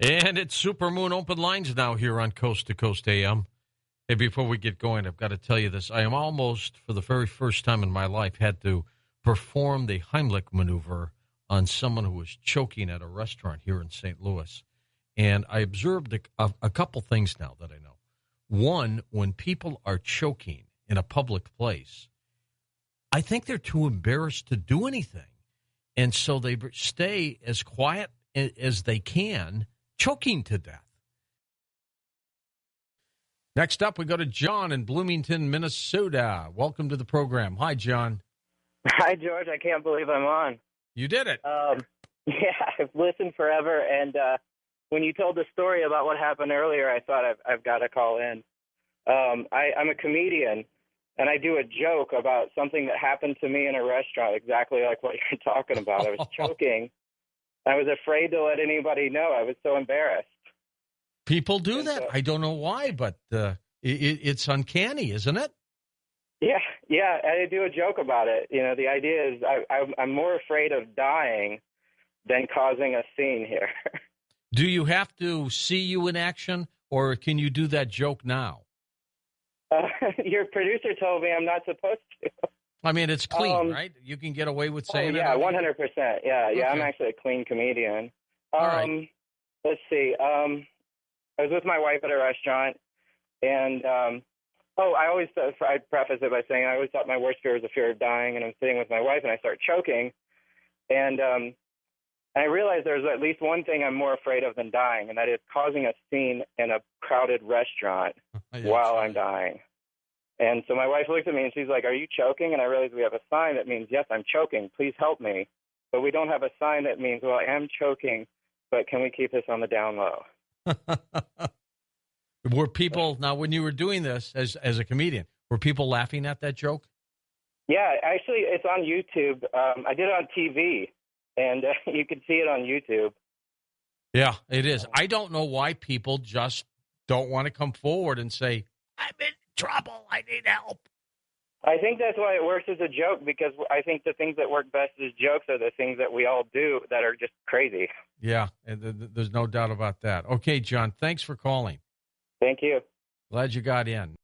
And it's Supermoon Open Lines now here on Coast to Coast AM. Hey, before we get going, I've got to tell you this. I am almost, for the very first time in my life, had to perform the Heimlich maneuver on someone who was choking at a restaurant here in St. Louis. And I observed a couple things now that I know. One, when people are choking in a public place, I think they're too embarrassed to do anything. And so they stay as quiet as they can, choking to death. Next up, we go to John in Bloomington, Minnesota. Welcome to the program. Hi, John. Hi, George. I can't believe I'm on. You did it. Yeah, I've listened forever, and when you told the story about what happened earlier, I thought I've got to call in. I'm a comedian, and I do a joke about something that happened to me in a restaurant, exactly like what you're talking about. I was choking. I was afraid to let anybody know. I was so embarrassed. People do that. I don't know why, but it's uncanny, isn't it? Yeah. I do a joke about it. You know, the idea is I'm more afraid of dying than causing a scene here. Do you have to see you in action, or can you do that joke now? Your producer told me I'm not supposed to. I mean, it's clean, right? You can get away with saying yeah, it. 100%. Yeah, Okay. I'm actually a clean comedian. All right. Let's see. I was with my wife at a restaurant, and I'd preface it by saying I always thought my worst fear was the fear of dying, and I'm sitting with my wife, and I start choking, and I realized there's at least one thing I'm more afraid of than dying, and that is causing a scene in a crowded restaurant while I'm dying. And so my wife looks at me, and she's like, "Are you choking?" And I realize we have a sign that means, "Yes, I'm choking. Please help me." But we don't have a sign that means, "Well, I am choking, but can we keep this on the down low?" Were people, now when you were doing this as a comedian, were people laughing at that joke? Yeah, actually, it's on YouTube. I did it on TV, and you can see it on YouTube. Yeah, it is. I don't know why people just don't want to come forward and say, "I'm in trouble. I need help." I think that's why it works as a joke, because I think the things that work best as jokes are the things that we all do that are just crazy. Yeah, and there's no doubt about that. Okay, John, thanks for calling. Thank you. Glad you got in.